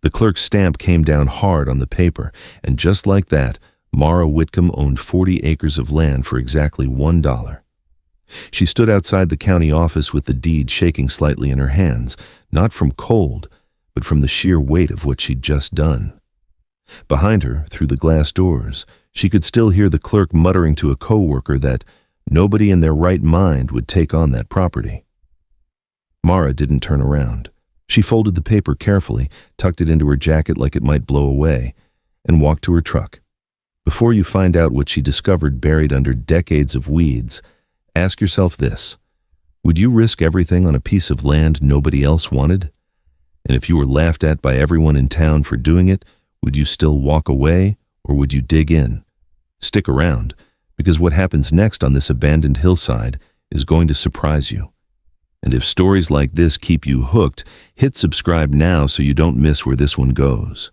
The clerk's stamp came down hard on the paper, and just like that, Mara Whitcomb owned 40 acres of land for exactly $1. She stood outside the county office with the deed shaking slightly in her hands, not from cold, but from the sheer weight of what she'd just done. Behind her, through the glass doors, she could still hear the clerk muttering to a co-worker that nobody in their right mind would take on that property. Mara didn't turn around. She folded the paper carefully, tucked it into her jacket like it might blow away, and walked to her truck. Before you find out what she discovered buried under decades of weeds, ask yourself this: would you risk everything on a piece of land nobody else wanted? And if you were laughed at by everyone in town for doing it, would you still walk away, or would you dig in? Stick around, because what happens next on this abandoned hillside is going to surprise you. And if stories like this keep you hooked, hit subscribe now so you don't miss where this one goes.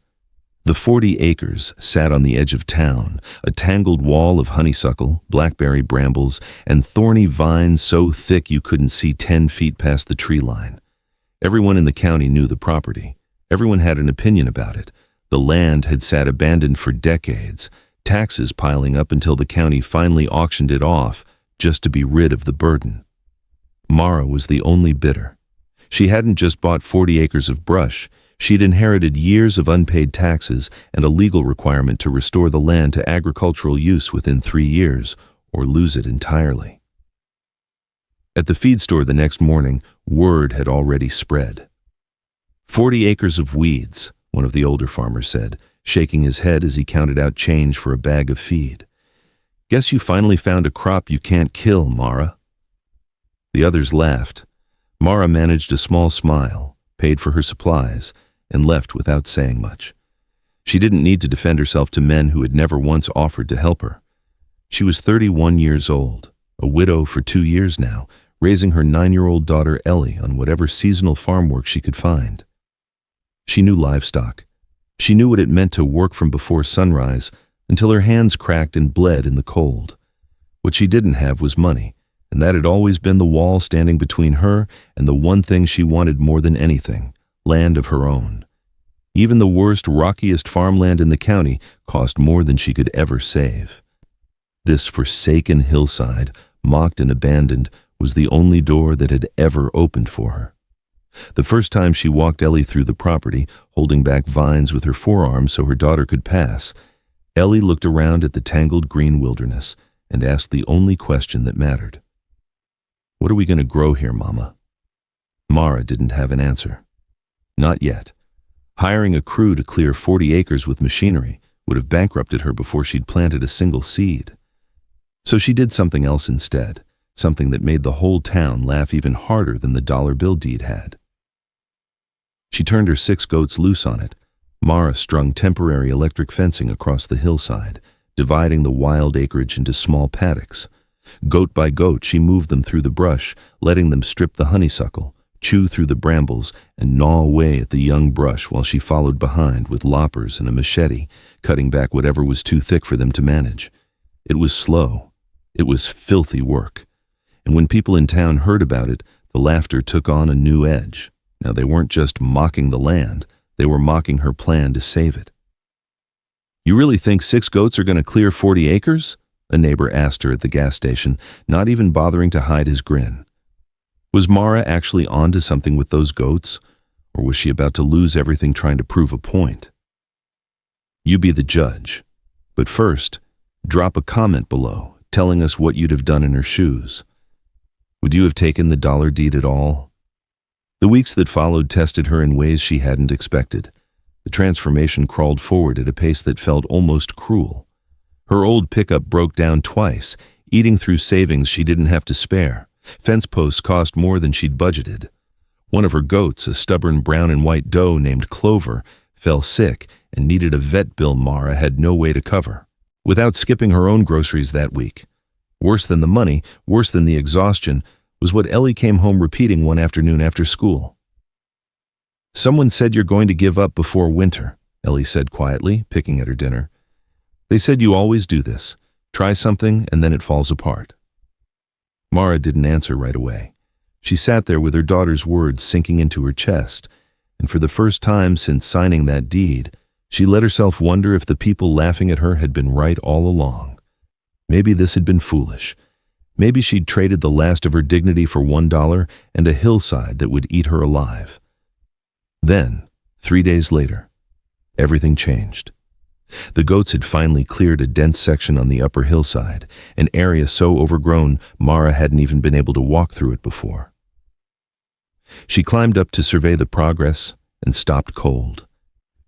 The 40 acres sat on the edge of town, a tangled wall of honeysuckle, blackberry brambles, and thorny vines so thick you couldn't see 10 feet past the tree line. Everyone in the county knew the property. Everyone had an opinion about it. The land had sat abandoned for decades, taxes piling up until the county finally auctioned it off just to be rid of the burden. Mara was the only bidder. She hadn't just bought 40 acres of brush. She'd inherited years of unpaid taxes and a legal requirement to restore the land to agricultural use within 3 years, or lose it entirely. At the feed store the next morning, word had already spread. 40 acres of weeds, one of the older farmers said, shaking his head as he counted out change for a bag of feed. Guess you finally found a crop you can't kill, Mara. The others laughed. Mara managed a small smile, paid for her supplies, and left without saying much. She didn't need to defend herself to men who had never once offered to help her. She was 31 years old, a widow for 2 years now, raising her 9-year-old daughter Ellie on whatever seasonal farm work she could find. She knew livestock. She knew what it meant to work from before sunrise until her hands cracked and bled in the cold. What she didn't have was money, and that had always been the wall standing between her and the one thing she wanted more than anything, land of her own. Even the worst, rockiest farmland in the county cost more than she could ever save. This forsaken hillside, mocked and abandoned, was the only door that had ever opened for her. The first time she walked Ellie through the property, holding back vines with her forearms so her daughter could pass, Ellie looked around at the tangled green wilderness and asked the only question that mattered. "What are we going to grow here, Mama?" Mara didn't have an answer. Not yet. Hiring a crew to clear 40 acres with machinery would have bankrupted her before she'd planted a single seed. So she did something else instead, something that made the whole town laugh even harder than the dollar bill deed had. She turned her 6 goats loose on it. Mara strung temporary electric fencing across the hillside, dividing the wild acreage into small paddocks. Goat by goat, she moved them through the brush, letting them strip the honeysuckle, chew through the brambles, and gnaw away at the young brush while she followed behind with loppers and a machete, cutting back whatever was too thick for them to manage. It was slow. It was filthy work. And when people in town heard about it, the laughter took on a new edge. Now they weren't just mocking the land, they were mocking her plan to save it. "You really think 6 goats are going to clear 40 acres? A neighbor asked her at the gas station, not even bothering to hide his grin. Was Mara actually onto something with those goats, or was she about to lose everything trying to prove a point? You be the judge. But first, drop a comment below, telling us what you'd have done in her shoes. Would you have taken the dollar deed at all? The weeks that followed tested her in ways she hadn't expected. The transformation crawled forward at a pace that felt almost cruel. Her old pickup broke down twice, eating through savings she didn't have to spare. Fence posts cost more than she'd budgeted. One of her goats, a stubborn brown and white doe named Clover, fell sick and needed a vet bill Mara had no way to cover, without skipping her own groceries that week. Worse than the money, worse than the exhaustion, was what Ellie came home repeating one afternoon after school. "Someone said you're going to give up before winter," Ellie said quietly, picking at her dinner. "They said you always do this. Try something and then it falls apart." Mara didn't answer right away. She sat there with her daughter's words sinking into her chest, and for the first time since signing that deed, she let herself wonder if the people laughing at her had been right all along. Maybe this had been foolish. Maybe she'd traded the last of her dignity for $1 and a hillside that would eat her alive. Then, 3 days later, everything changed. The goats had finally cleared a dense section on the upper hillside, an area so overgrown Mara hadn't even been able to walk through it before. She climbed up to survey the progress and stopped cold.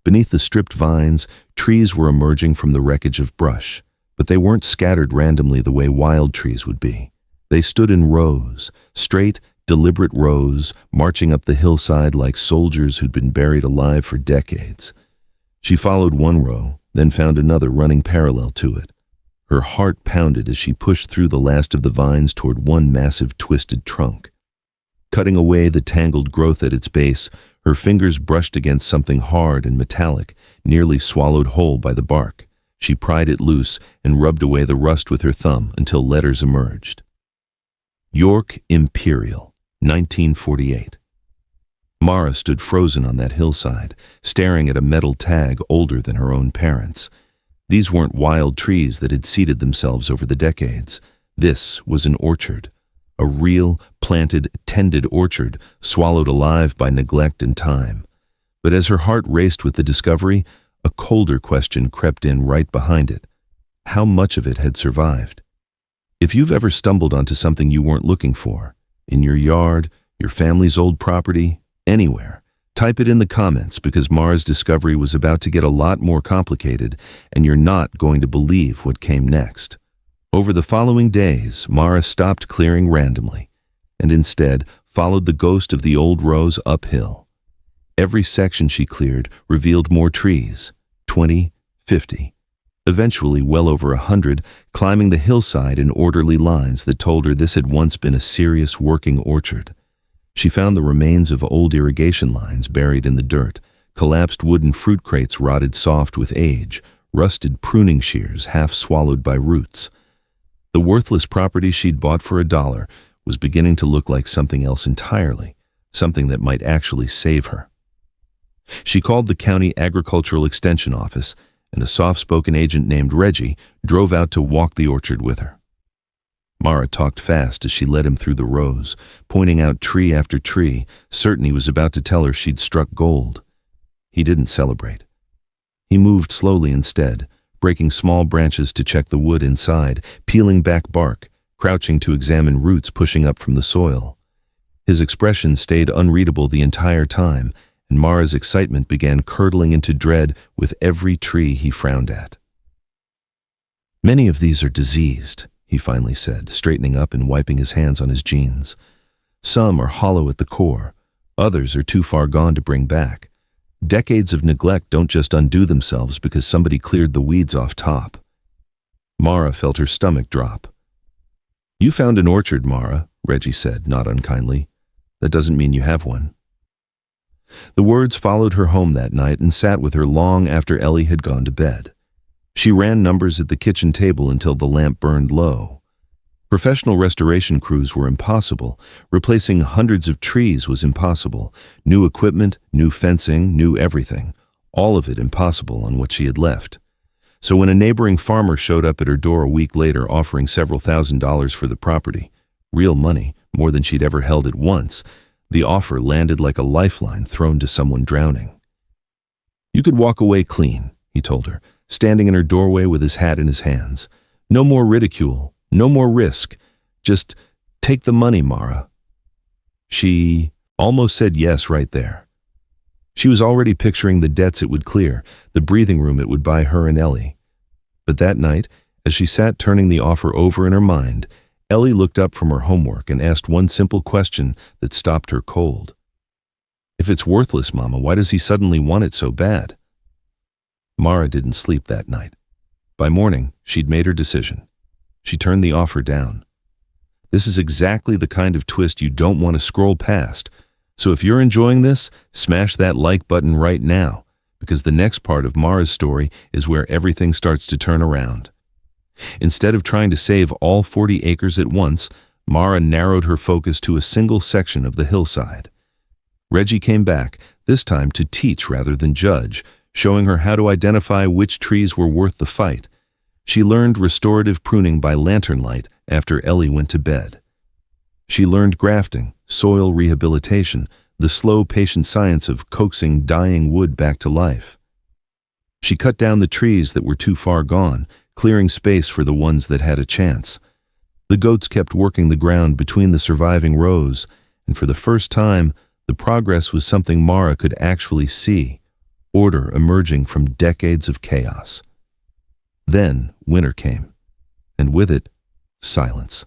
Beneath the stripped vines, trees were emerging from the wreckage of brush, but they weren't scattered randomly the way wild trees would be. They stood in rows, straight, deliberate rows, marching up the hillside like soldiers who'd been buried alive for decades. She followed one row, then found another running parallel to it. Her heart pounded as she pushed through the last of the vines toward one massive twisted trunk. Cutting away the tangled growth at its base, her fingers brushed against something hard and metallic, nearly swallowed whole by the bark. She pried it loose and rubbed away the rust with her thumb until letters emerged. York Imperial, 1948. Mara stood frozen on that hillside, staring at a metal tag older than her own parents. These weren't wild trees that had seeded themselves over the decades. This was an orchard. A real, planted, tended orchard, swallowed alive by neglect and time. But as her heart raced with the discovery, a colder question crept in right behind it. How much of it had survived? If you've ever stumbled onto something you weren't looking for, in your yard, your family's old property, anywhere, type it in the comments because Mara's discovery was about to get a lot more complicated and you're not going to believe what came next. Over the following days, Mara stopped clearing randomly and instead followed the ghost of the old rows uphill. Every section she cleared revealed more trees, 20, 50, eventually well over 100, climbing the hillside in orderly lines that told her this had once been a serious working orchard. She found the remains of old irrigation lines buried in the dirt, collapsed wooden fruit crates rotted soft with age, rusted pruning shears half swallowed by roots. The worthless property she'd bought for $1 was beginning to look like something else entirely, something that might actually save her. She called the county agricultural extension office, and a soft-spoken agent named Reggie drove out to walk the orchard with her. Mara talked fast as she led him through the rows, pointing out tree after tree, certain he was about to tell her she'd struck gold. He didn't celebrate. He moved slowly instead, breaking small branches to check the wood inside, peeling back bark, crouching to examine roots pushing up from the soil. His expression stayed unreadable the entire time, and Mara's excitement began curdling into dread with every tree he frowned at. "Many of these are diseased," he finally said, straightening up and wiping his hands on his jeans. "Some are hollow at the core, others are too far gone to bring back. Decades of neglect don't just undo themselves because somebody cleared the weeds off top." Mara felt her stomach drop. "You found an orchard, Mara," Reggie said, not unkindly. "That doesn't mean you have one." The words followed her home that night and sat with her long after Ellie had gone to bed. She ran numbers at the kitchen table until the lamp burned low. Professional restoration crews were impossible. Replacing hundreds of trees was impossible. New equipment, new fencing, new everything. All of it impossible on what she had left. So when a neighboring farmer showed up at her door a week later offering several $1,000s for the property, real money, more than she'd ever held at once, the offer landed like a lifeline thrown to someone drowning. "You could walk away clean," he told her, standing in her doorway with his hat in his hands. "No more ridicule, no more risk. Just take the money, Mara." She almost said yes right there. She was already picturing the debts it would clear, the breathing room it would buy her and Ellie. But that night, as she sat turning the offer over in her mind, Ellie looked up from her homework and asked one simple question that stopped her cold. "If it's worthless, Mama, why does he suddenly want it so bad?" Mara didn't sleep that night. By morning, she'd made her decision. She turned the offer down. This is exactly the kind of twist you don't want to scroll past. So if you're enjoying this, smash that like button right now, because the next part of Mara's story is where everything starts to turn around. Instead of trying to save all 40 acres at once, Mara narrowed her focus to a single section of the hillside. Reggie came back, this time to teach rather than judge, showing her how to identify which trees were worth the fight. She learned restorative pruning by lantern light after Ellie went to bed. She learned grafting, soil rehabilitation, the slow, patient science of coaxing dying wood back to life. She cut down the trees that were too far gone, clearing space for the ones that had a chance. The goats kept working the ground between the surviving rows, and for the first time, the progress was something Mara could actually see, order emerging from decades of chaos. Then winter came, and with it, silence.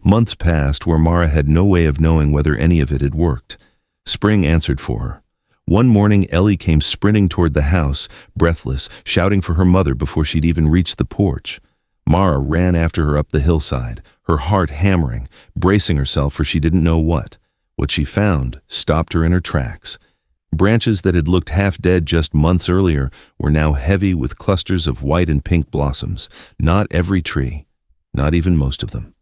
Months passed where Mara had no way of knowing whether any of it had worked. Spring answered for her. One morning, Ellie came sprinting toward the house, breathless, shouting for her mother before she'd even reached the porch. Mara ran after her up the hillside, her heart hammering, bracing herself for she didn't know what. What she found stopped her in her tracks. Branches that had looked half dead just months earlier were now heavy with clusters of white and pink blossoms. Not every tree, not even most of them.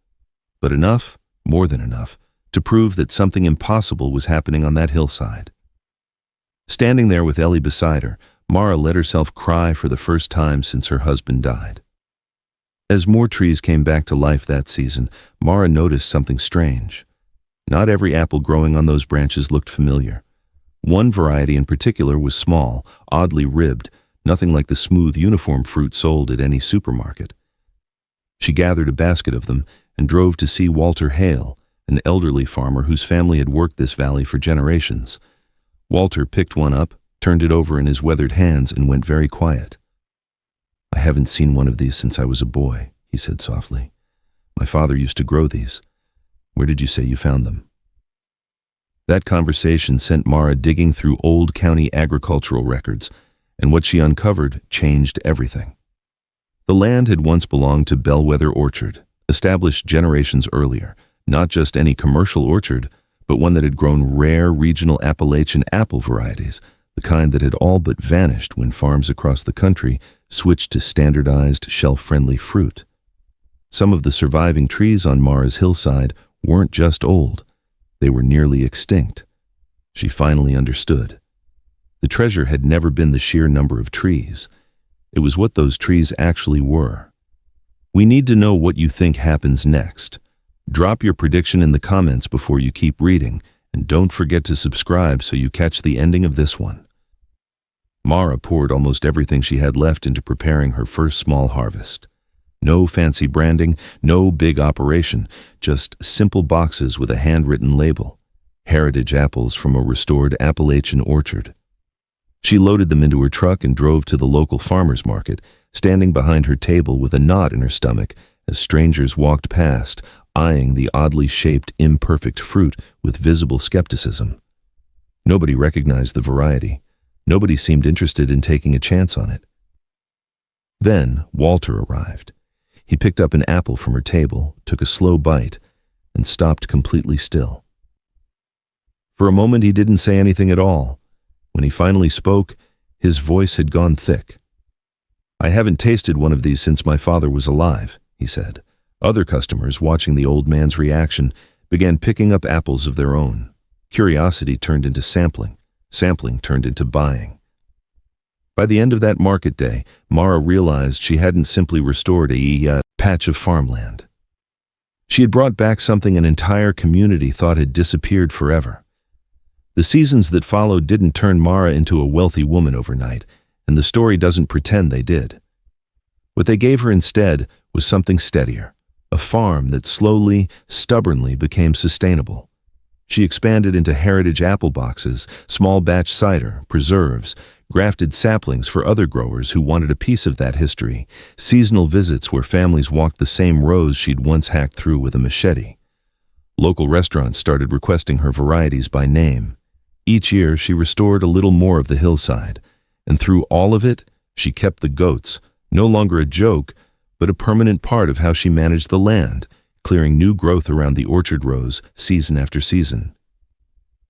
But enough, more than enough, to prove that something impossible was happening on that hillside. Standing there with Ellie beside her, Mara let herself cry for the first time since her husband died. As more trees came back to life that season, Mara noticed something strange. Not every apple growing on those branches looked familiar. One variety in particular was small, oddly ribbed, nothing like the smooth, uniform fruit sold at any supermarket. She gathered a basket of them and drove to see Walter Hale, an elderly farmer whose family had worked this valley for generations. Walter picked one up, turned it over in his weathered hands, and went very quiet. "I haven't seen one of these since I was a boy," he said softly. "My father used to grow these. Where did you say you found them?" That conversation sent Mara digging through old county agricultural records, and what she uncovered changed everything. The land had once belonged to Bellwether Orchard, established generations earlier, not just any commercial orchard, but one that had grown rare regional Appalachian apple varieties, the kind that had all but vanished when farms across the country switched to standardized, shelf-friendly fruit. Some of the surviving trees on Mara's hillside weren't just old, they were nearly extinct. She finally understood. The treasure had never been the sheer number of trees. It was what those trees actually were. We need to know what you think happens next. Drop your prediction in the comments before you keep reading, and don't forget to subscribe so you catch the ending of this one. Mara poured almost everything she had left into preparing her first small harvest. No fancy branding, no big operation, just simple boxes with a handwritten label. Heritage apples from a restored Appalachian orchard. She loaded them into her truck and drove to the local farmer's market, standing behind her table with a knot in her stomach as strangers walked past, eyeing the oddly shaped, imperfect fruit with visible skepticism. Nobody recognized the variety. Nobody seemed interested in taking a chance on it. Then Walter arrived. He picked up an apple from her table, took a slow bite, and stopped completely still. For a moment he didn't say anything at all. When he finally spoke, his voice had gone thick. "I haven't tasted one of these since my father was alive," he said. Other customers, watching the old man's reaction, began picking up apples of their own. Curiosity turned into sampling. Sampling turned into buying. By the end of that market day, Mara realized she hadn't simply restored a patch of farmland. She had brought back something an entire community thought had disappeared forever. The seasons that followed didn't turn Mara into a wealthy woman overnight, and the story doesn't pretend they did. What they gave her instead was something steadier, a farm that slowly, stubbornly became sustainable. She expanded into heritage apple boxes, small batch cider, preserves, grafted saplings for other growers who wanted a piece of that history, seasonal visits where families walked the same rows she'd once hacked through with a machete. Local restaurants started requesting her varieties by name. Each year she restored a little more of the hillside, and through all of it, she kept the goats, no longer a joke, but a permanent part of how she managed the land, clearing new growth around the orchard rows season after season.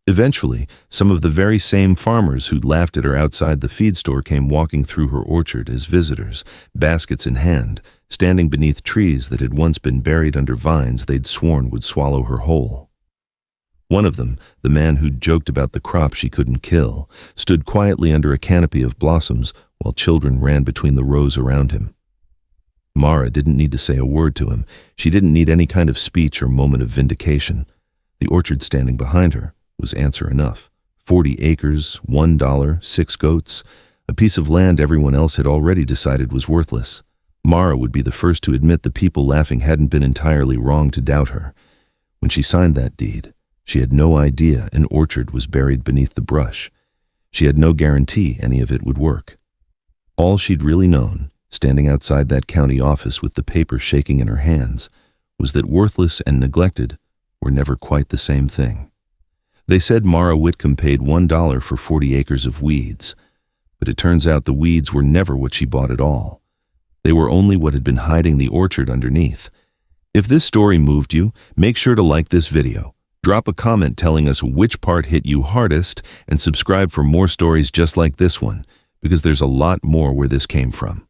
Eventually, some of the very same farmers who'd laughed at her outside the feed store came walking through her orchard as visitors, baskets in hand, standing beneath trees that had once been buried under vines they'd sworn would swallow her whole. One of them, the man who'd joked about the crop she couldn't kill, stood quietly under a canopy of blossoms while children ran between the rows around him. Mara didn't need to say a word to him. She didn't need any kind of speech or moment of vindication. The orchard standing behind her was answer enough. 40 acres, $1, 6 goats, a piece of land everyone else had already decided was worthless. Mara would be the first to admit the people laughing hadn't been entirely wrong to doubt her. When she signed that deed, she had no idea an orchard was buried beneath the brush. She had no guarantee any of it would work. All she'd really known, standing outside that county office with the paper shaking in her hands, was that worthless and neglected were never quite the same thing. They said Mara Whitcomb paid $1 for 40 acres of weeds, but it turns out the weeds were never what she bought at all. They were only what had been hiding the orchard underneath. If this story moved you, make sure to like this video. Drop a comment telling us which part hit you hardest, and subscribe for more stories just like this one, because there's a lot more where this came from.